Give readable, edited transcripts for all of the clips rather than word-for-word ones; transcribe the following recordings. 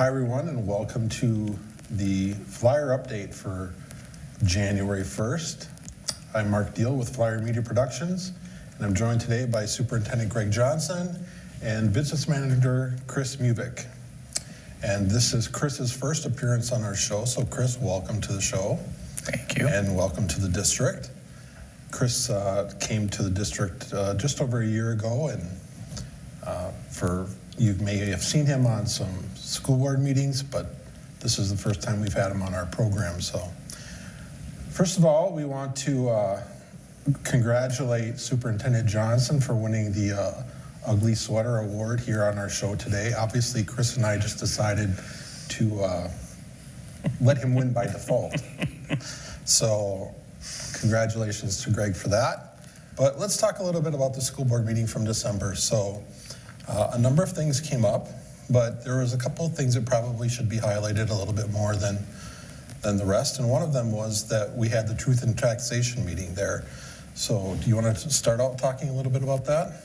Hi everyone, and welcome to the Flyer Update for January 1st. I'm Mark Deal with Flyer Media Productions, and I'm joined today by Superintendent Greg Johnson and Business Manager Chris Muvick. And this is Chris's first appearance on our show, so Chris, welcome to the show. Thank you. And welcome to the district. Chris came to the district just over a year ago, and you may have seen him on some school board meetings, but this is the first time we've had him on our program. So first of all, we want to congratulate Superintendent Johnson for winning the Ugly Sweater Award here on our show today. Obviously, Chris and I just decided to let him win by default. So congratulations to Greg for that. But let's talk a little bit about the school board meeting from December. So a number of things came up, but there was a couple of things that probably should be highlighted a little bit more than the rest. And one of them was that we had the Truth in Taxation meeting there. So do you want to start out talking a little bit about that?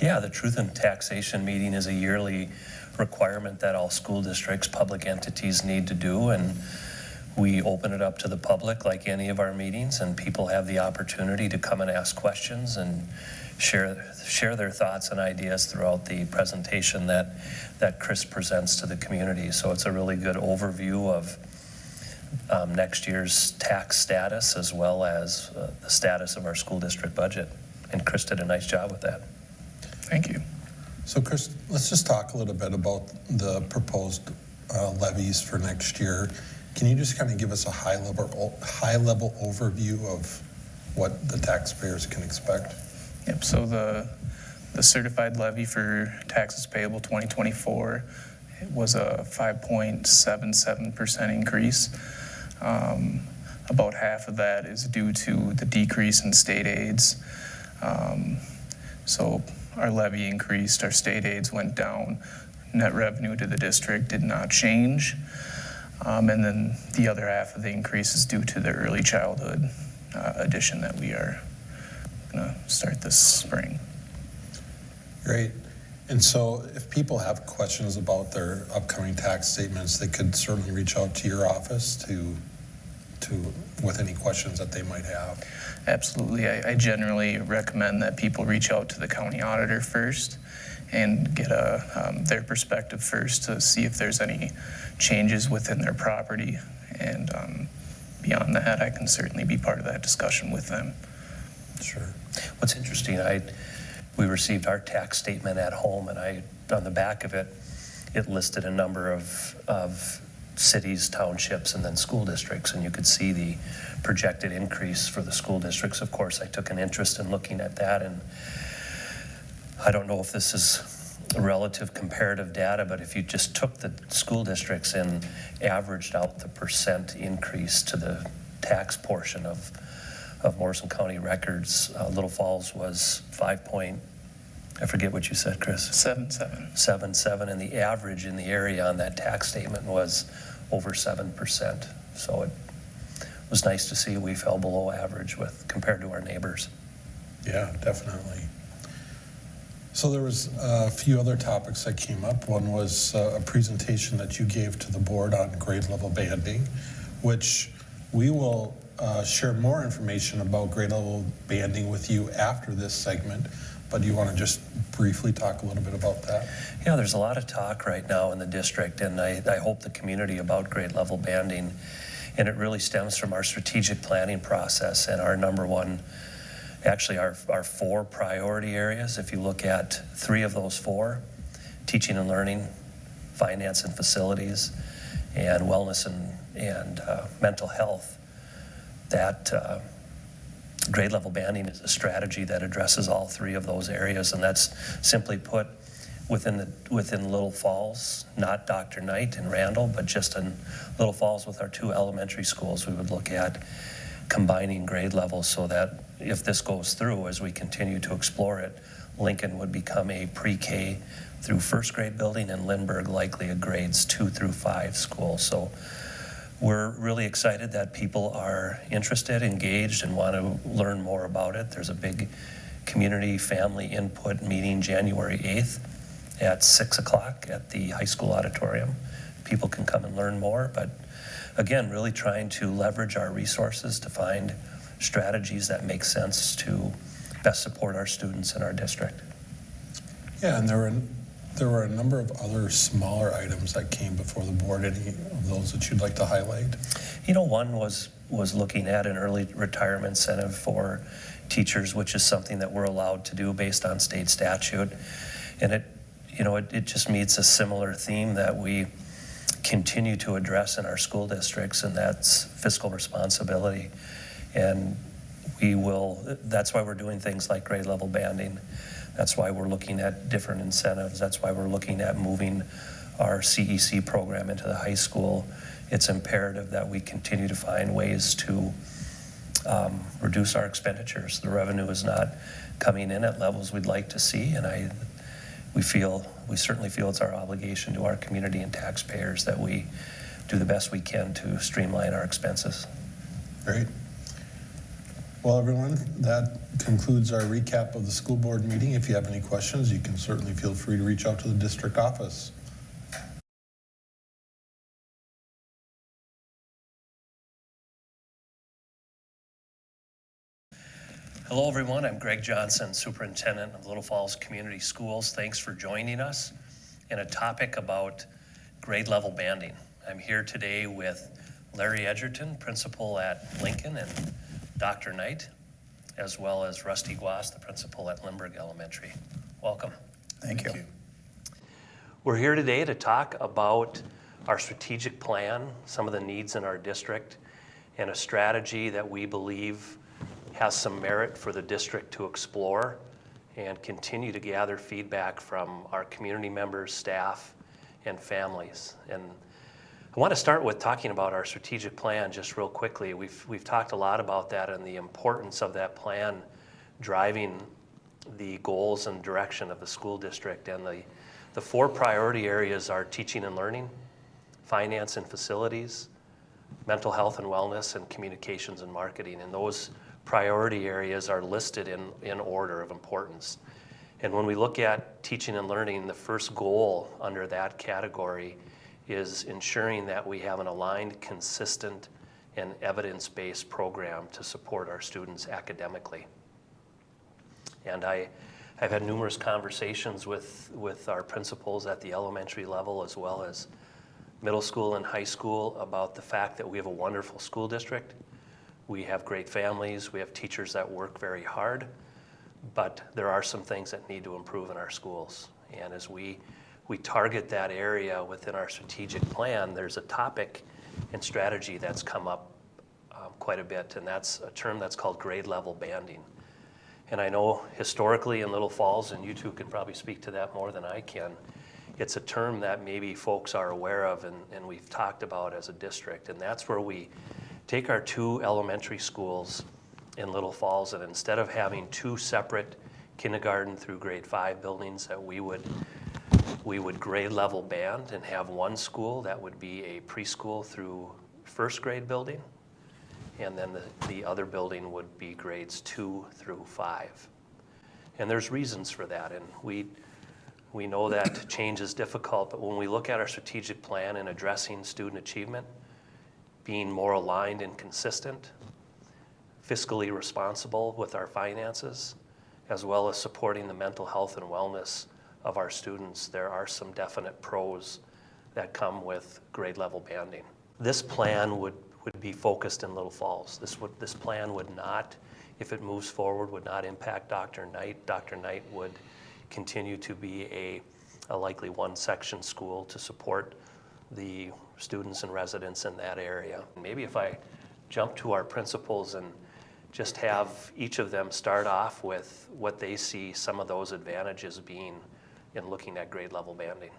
Yeah, the Truth in Taxation meeting is a yearly requirement that all school districts, public entities need to do, and we open it up to the public like any of our meetings, and people have the opportunity to come and ask questions and share their thoughts and ideas throughout the presentation that Chris presents to the community. So it's a really good overview of next year's tax status as well as the status of our school district budget. And Chris did a nice job with that. Thank you. So Chris, let's just talk a little bit about the proposed levies for next year. Can you just kind of give us a high-level overview of what the taxpayers can expect? Yep, so the certified levy for taxes payable 2024 was a 5.77% increase. About half of that is due to the decrease in state aids. So our levy increased, our state aids went down, net revenue to the district did not change. And then the other half of the increase is due to the early childhood addition that we are going to start this spring. Great. And so if people have questions about their upcoming tax statements, they could certainly reach out to your office with any questions that they might have. Absolutely. I generally recommend that people reach out to the county auditor first and get their perspective first to see if there's any changes within their property. And beyond that, I can certainly be part of that discussion with them. Sure. What's interesting, we received our tax statement at home, and on the back of it, it listed a number of cities, townships, and then school districts, and you could see the projected increase for the school districts. Of course, I took an interest in looking at that, and I don't know if this is relative comparative data, but if you just took the school districts and averaged out the percent increase to the tax portion of Morrison County records, Little Falls was I forget what you said, Chris. 7.7, and the average in the area on that tax statement was over 7%. So it was nice to see we fell below average compared to our neighbors. Yeah, definitely. So there was a few other topics that came up. One was a presentation that you gave to the board on grade level banding, which we will share more information about grade level banding with you after this segment. But do you want to just briefly talk a little bit about that? Yeah, there's a lot of talk right now in the district, and I hope the community about grade level banding. And it really stems from our strategic planning process and our number one, actually our 4 priority areas. If you look at 3 of those 4, teaching and learning, finance and facilities, and wellness and mental health, that grade level banding is a strategy that addresses all 3 of those areas, and that's simply put within Little Falls, not Dr. Knight and Randall, but just in Little Falls with our 2 elementary schools. We would look at combining grade levels so that if this goes through, as we continue to explore it, Lincoln would become a pre-K through 1st grade building, and Lindbergh likely a grades 2 through 5 school. So we're really excited that people are interested, engaged, and want to learn more about it. There's a big community family input meeting January 8th at 6 o'clock at the high school auditorium. people can come and learn more. But again, really trying to leverage our resources to find strategies that make sense to best support our students in our district. Yeah, and there were a number of other smaller items that came before the board. Any of those that you'd like to highlight? You know, one was looking at an early retirement incentive for teachers, which is something that we're allowed to do based on state statute. And it just meets a similar theme that we continue to address in our school districts, and that's fiscal responsibility. And that's why we're doing things like grade level banding. That's why we're looking at different incentives. That's why we're looking at moving our CEC program into the high school. It's imperative that we continue to find ways to reduce our expenditures. The revenue is not coming in at levels we'd like to see, and we certainly feel it's our obligation to our community and taxpayers that we do the best we can to streamline our expenses. Great. Well, everyone, that concludes our recap of the school board meeting. If you have any questions, you can certainly feel free to reach out to the district office. Hello, everyone. I'm Greg Johnson, Superintendent of Little Falls Community Schools. Thanks for joining us in a topic about grade level banding. I'm here today with Larry Edgerton, principal at Lincoln, and Dr. Knight, as well as Rusty Guas, the principal at Lindbergh Elementary. Welcome. Thank you. We're here today to talk about our strategic plan, some of the needs in our district, and a strategy that we believe has some merit for the district to explore and continue to gather feedback from our community members, staff, and families. And I want to start with talking about our strategic plan just real quickly. We've talked a lot about that and the importance of that plan driving the goals and direction of the school district. And the 4 priority areas are teaching and learning, finance and facilities, mental health and wellness, and communications and marketing. And those priority areas are listed in order of importance. And when we look at teaching and learning, the first goal under that category is ensuring that we have an aligned, consistent, and evidence-based program to support our students academically. And I've had numerous conversations with our principals at the elementary level as well as middle school and high school about the fact that we have a wonderful school district. We have great families, we have teachers that work very hard, but there are some things that need to improve in our schools. And as we target that area within our strategic plan, there's a topic and strategy that's come up quite a bit, and that's a term that's called grade level banding. And I know historically in Little Falls, and you two can probably speak to that more than I can, it's a term that maybe folks are aware of and we've talked about as a district, and that's where we take our 2 elementary schools in Little Falls, and instead of having 2 separate kindergarten through grade 5 buildings that we would grade level band and have one school that would be a preschool through 1st grade building, and then the other building would be grades 2 through 5. And there's reasons for that, and we know that change is difficult, but when we look at our strategic plan and addressing student achievement, being more aligned and consistent, fiscally responsible with our finances, as well as supporting the mental health and wellness of our students, there are some definite pros that come with grade level banding. This plan would be focused in Little Falls. This plan would not, if it moves forward, would not impact Dr. Knight. Dr. Knight would continue to be a likely 1-section school to support the students and residents in that area. Maybe if I jump to our principals and just have each of them start off with what they see some of those advantages being in looking at grade level banding.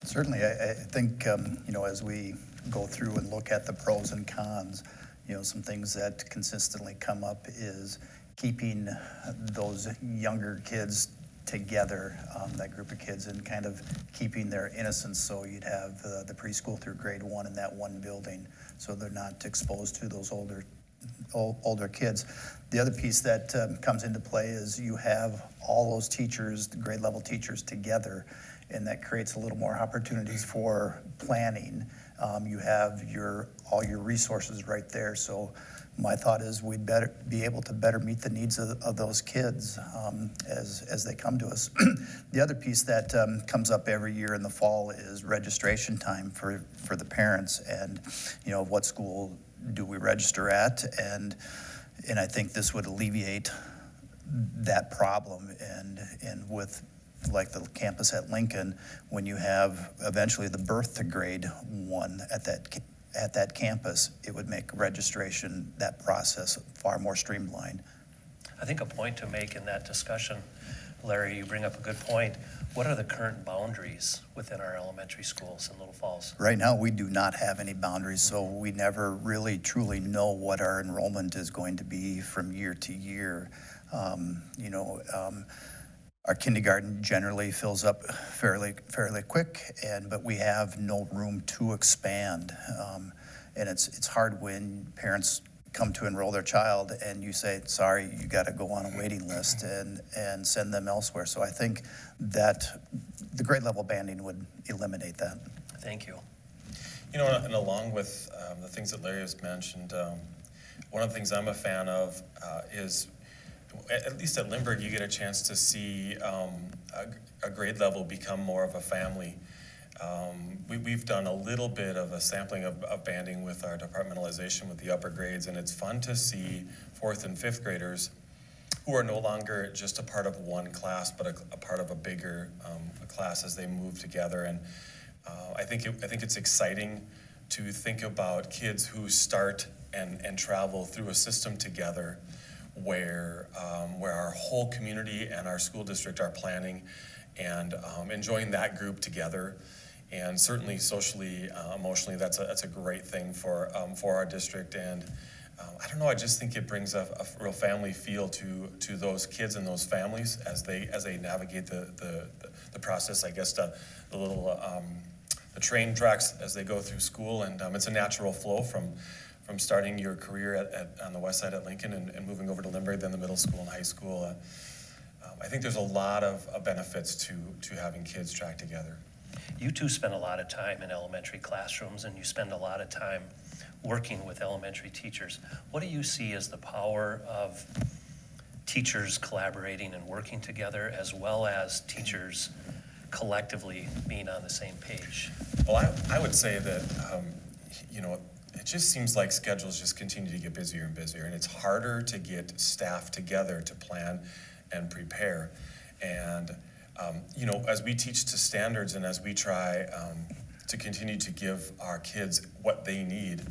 Certainly, I think, as we go through and look at the pros and cons, some things that consistently come up is keeping those younger kids together, that group of kids, and kind of keeping their innocence. So you'd have the preschool through grade 1 in that one building, so they're not exposed to those older older kids. The other piece that comes into play is you have all those teachers, the grade level teachers together, and that creates a little more opportunities for planning. You have all your resources right there. So my thought is we'd better be able to better meet the needs of those kids as they come to us. The other piece that comes up every year in the fall is registration time for the parents, and what school do we register at, and I think this would alleviate that problem. And with like the campus at Lincoln, when you have eventually the birth to grade 1 at that campus, it would make registration, that process, far more streamlined. I think a point to make in that discussion, Larry, you bring up a good point. What are the current boundaries within our elementary schools in Little Falls? Right now, we do not have any boundaries, so we never really truly know what our enrollment is going to be from year to year. Our kindergarten generally fills up fairly quick, but we have no room to expand. And it's hard when parents come to enroll their child and you say, sorry, you got to go on a waiting list and send them elsewhere. So I think that the grade level banding would eliminate that. Thank you. And along with the things that Larry has mentioned, one of the things I'm a fan of is, at least at Lindbergh, you get a chance to see a grade level become more of a family. We've done a little bit of a sampling of banding with our departmentalization with the upper grades, and it's fun to see 4th and 5th graders who are no longer just a part of one class, but a part of a bigger class as they move together. And I think it's exciting to think about kids who start and travel through a system together, where our whole community and our school district are planning and enjoying that group together. And certainly socially, emotionally, that's a great thing for our district. And I don't know, I just think it brings a real family feel to those kids and those families as they navigate the process. I guess the the train tracks as they go through school, and it's a natural flow from starting your career on the west side at Lincoln and moving over to Lindbergh, then the middle school and high school. I think there's a lot of benefits to having kids track together. You two spend a lot of time in elementary classrooms, and you spend a lot of time working with elementary teachers. What do you see as the power of teachers collaborating and working together, as well as teachers collectively being on the same page? Well, I would say that, it just seems like schedules just continue to get busier and busier, and it's harder to get staff together to plan and prepare. And, as we teach to standards and as we try to continue to give our kids what they need,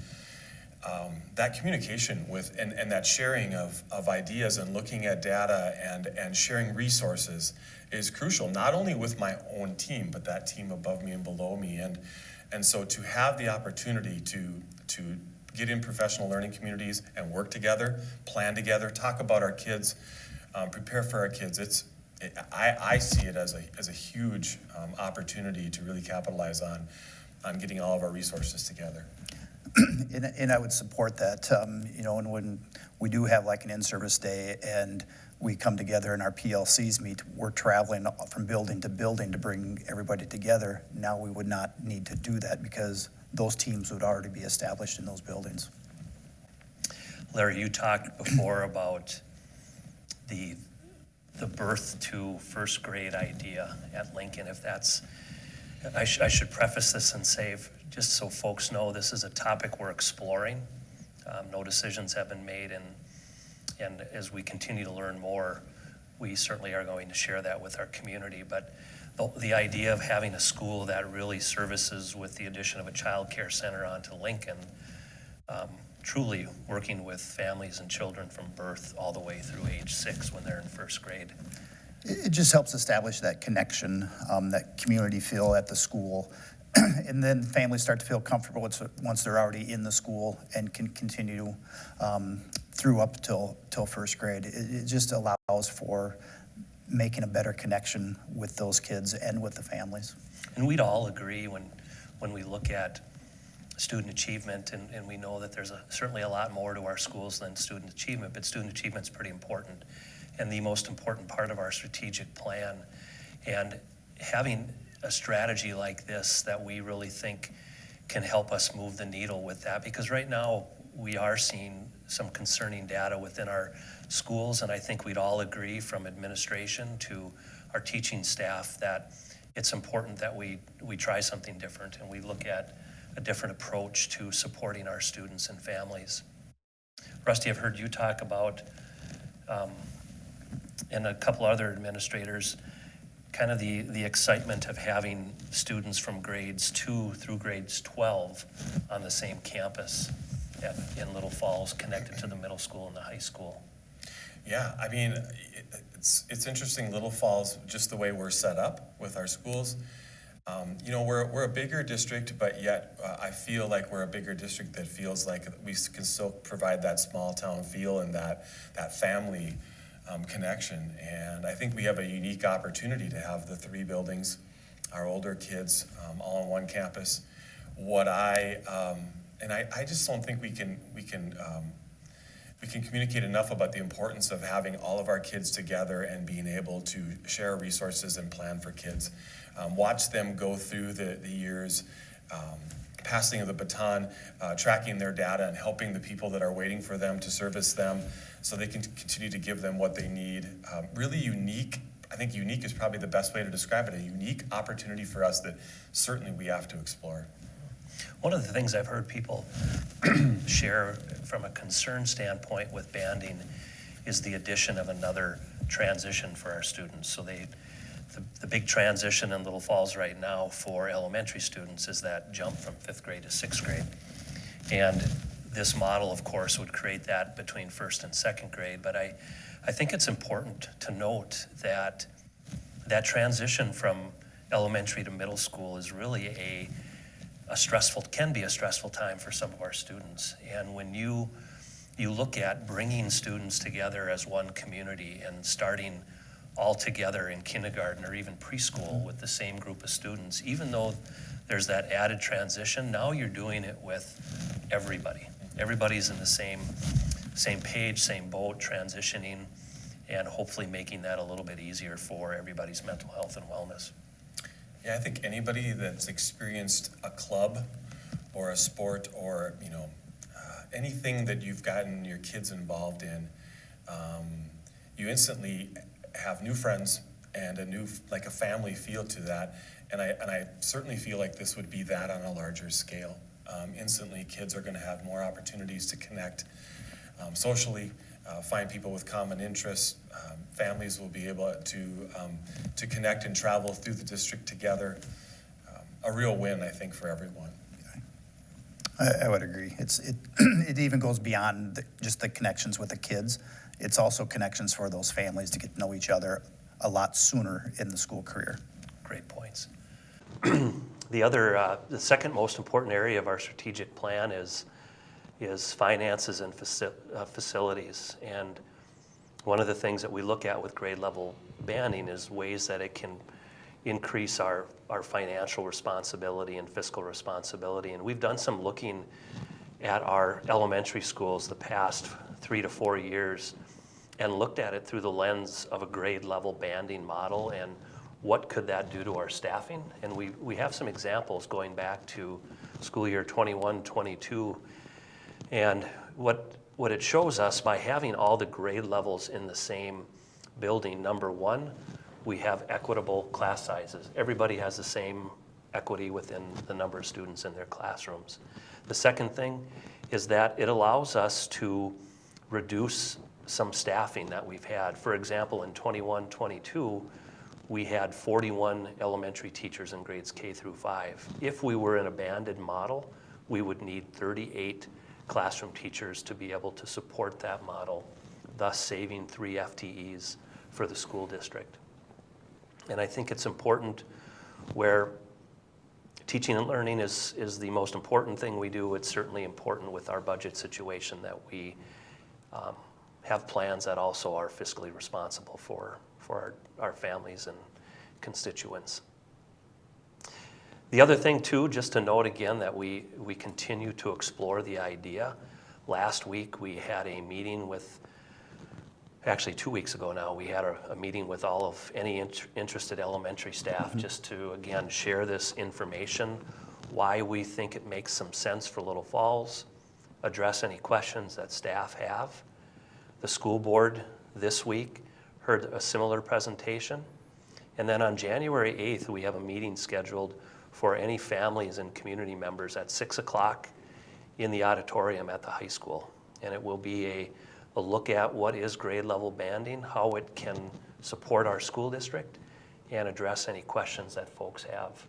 that communication with and that sharing of ideas and looking at data and sharing resources is crucial, not only with my own team, but that team above me and below me. And so to have the opportunity to get in professional learning communities and work together, plan together, talk about our kids, prepare for our kids, I see it as a huge opportunity to really capitalize on getting all of our resources together. And I would support that, and when we do have like an in-service day and we come together and our PLCs meet, we're traveling from building to building to bring everybody together. Now we would not need to do that because those teams would already be established in those buildings. Larry, you talked before about the birth to first grade idea at Lincoln. If that's, I should preface this and say, just so folks know, this is a topic we're exploring. No decisions have been made, and as we continue to learn more, we certainly are going to share that with our community. But the idea of having a school that really services, with the addition of a child care center onto Lincoln, truly working with families and children from birth all the way through age 6 when they're in first grade. It just helps establish that connection, that community feel at the school. And then families start to feel comfortable once they're already in the school and can continue through up till first grade. It just allows for making a better connection with those kids and with the families. And we'd all agree when we look at student achievement, and we know that there's certainly a lot more to our schools than student achievement, but student achievement's pretty important and the most important part of our strategic plan. And having a strategy like this that we really think can help us move the needle with that, because right now we are seeing some concerning data within our schools, and I think we'd all agree, from administration to our teaching staff, that it's important that we try something different and we look at a different approach to supporting our students and families. Rusty, I've heard you talk about, and a couple other administrators, kind of the excitement of having students from grades 2 through grades 12 on the same campus in Little Falls, connected to the middle school and the high school. Yeah, I mean, it's interesting, Little Falls, just the way we're set up with our schools. You know, we're a bigger district, but yet I feel like we're a bigger district that feels like we can still provide that small town feel and that family connection. And I think we have a unique opportunity to have the 3 buildings, our older kids, all on one campus. I just don't think we can communicate enough about the importance of having all of our kids together and being able to share resources and plan for kids. Watch them go through the years, passing of the baton, tracking their data and helping the people that are waiting for them to service them so they can continue to give them what they need. Really unique. I think unique is probably the best way to describe it, a unique opportunity for us that certainly we have to explore. One of the things I've heard people share from a concern standpoint with banding is the addition of another transition for our students. So the big transition in Little Falls right now for elementary students is that jump from 5th grade to 6th grade. And this model, of course, would create that between 1st and 2nd grade. But I think it's important to note that that transition from elementary to middle school is really can be a stressful time for some of our students. And when you look at bringing students together as one community and starting all together in kindergarten or even preschool with the same group of students, even though there's that added transition, now you're doing it with everybody. Everybody's in the same page, same boat, transitioning, and hopefully making that a little bit easier for everybody's mental health and wellness. Yeah, I think anybody that's experienced a club or a sport or, anything that you've gotten your kids involved in, you instantly have new friends and a family feel to that. And I certainly feel like this would be that on a larger scale. Instantly, kids are going to have more opportunities to connect socially, find people with common interests. Families will be able to connect and travel through the district together. A real win, I think, for everyone. I would agree. It even goes beyond just the connections with the kids. It's also connections for those families to get to know each other a lot sooner in the school career. Great points. The second most important area of our strategic plan is finances and facilities. And one of the things that we look at with grade level banding is ways that it can increase our financial responsibility and fiscal responsibility. And we've done some looking at our elementary schools the past 3 to 4 years and looked at it through the lens of a grade level banding model and what could that do to our staffing. And we have some examples going back to school year 21-22. And what it shows us by having all the grade levels in the same building, number one, we have equitable class sizes. Everybody has the same equity within the number of students in their classrooms. The second thing is that it allows us to reduce some staffing that we've had. For example, in 21-22, we had 41 elementary teachers in grades K through 5. If we were in a banded model, we would need 38 classroom teachers to be able to support that model, thus saving 3 FTEs for the school district. And I think it's important where teaching and learning is the most important thing we do. It's certainly important with our budget situation that we have plans that also are fiscally responsible for our families and constituents. The other thing too, just to note again that we continue to explore the idea. Last week we had a meeting with, actually 2 weeks ago now, we had a meeting with all of any interested elementary staff just to again share this information, why we think it makes some sense for Little Falls, address any questions that staff have. The school board this week heard a similar presentation. And then on January 8th, we have a meeting scheduled for any families and community members at 6 o'clock in the auditorium at the high school. And it will be a look at what is grade level banding, how it can support our school district, and address any questions that folks have.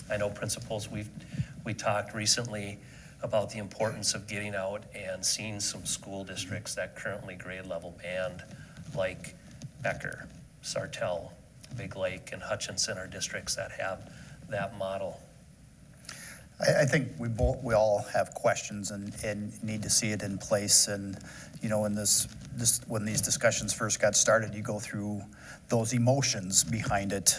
I know principals, we talked recently about the importance of getting out and seeing some school districts that currently grade level band, like Becker, Sartell, Big Lake, and Hutchinson are districts that have that model. I think we all have questions and need to see it in place. And you know, in this when these discussions first got started, you go through those emotions behind it.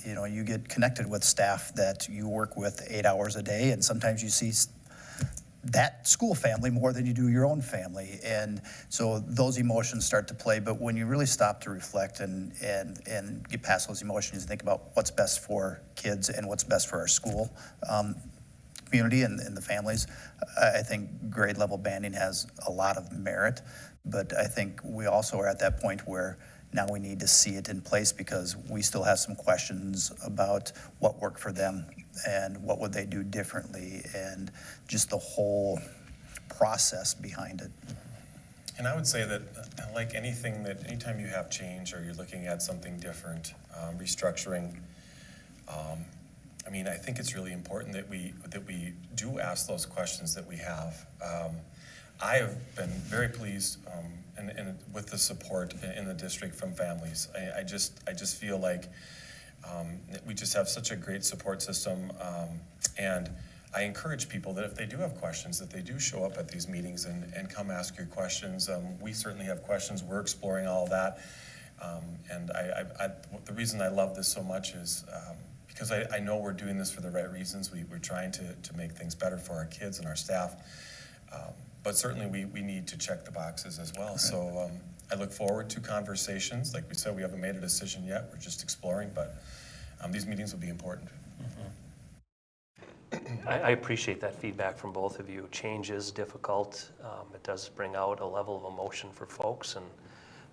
You know, you get connected with staff that you work with 8 hours a day, and sometimes you see that school family more than you do your own family. And so those emotions start to play. But when you really stop to reflect and get past those emotions, think about what's best for kids and what's best for our school community and the families, I think grade level banding has a lot of merit. But I think we also are at that point where now we need to see it in place, because we still have some questions about what worked for them and what would they do differently, and just the whole process behind it. And I would say that, like anything, that anytime you have change or you're looking at something different, restructuring, I mean, I think it's really important that we do ask those questions that we have. I have been very pleased and with the support in the district from families. I just feel like we just have such a great support system, and I encourage people that if they do have questions, that they do show up at these meetings and come ask your questions. We certainly have questions. We're exploring all of that, and the reason I love this so much is because I know we're doing this for the right reasons. We're trying to make things better for our kids and our staff. But certainly we need to check the boxes as well. Right. So I look forward to conversations. Like we said, we haven't made a decision yet. We're just exploring, but these meetings will be important. Mm-hmm. I appreciate that feedback from both of you. Change is difficult. It does bring out a level of emotion for folks, and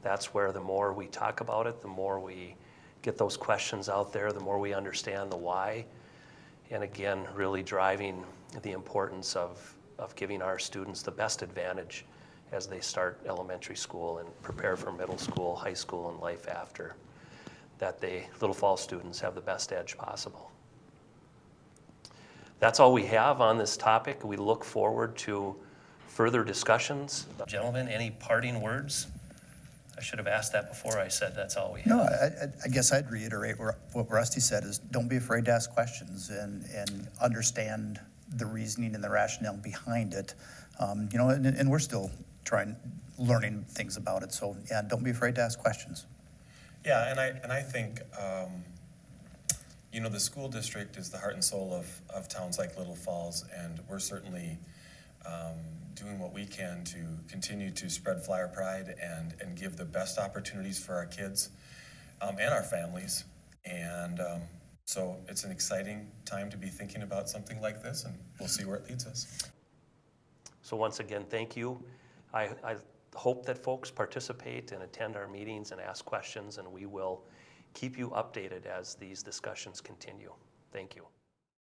that's where the more we talk about it, the more we get those questions out there, the more we understand the why. And again, really driving the importance of giving our students the best advantage as they start elementary school and prepare for middle school, high school, and life after, that Little Falls students have the best edge possible. That's all we have on this topic. We look forward to further discussions. Gentlemen, any parting words? I should have asked that before I said that's all we have. No, I guess I'd reiterate what Rusty said, is don't be afraid to ask questions and understand the reasoning and the rationale behind it. You know, and we're still learning things about it. So yeah, don't be afraid to ask questions. Yeah, and I think, you know, the school district is the heart and soul of towns like Little Falls, and we're certainly doing what we can to continue to spread flyer pride and give the best opportunities for our kids and our families. And so it's an exciting time to be thinking about something like this, and we'll see where it leads us. So once again, thank you. I hope that folks participate and attend our meetings and ask questions, and we will keep you updated as these discussions continue. Thank you.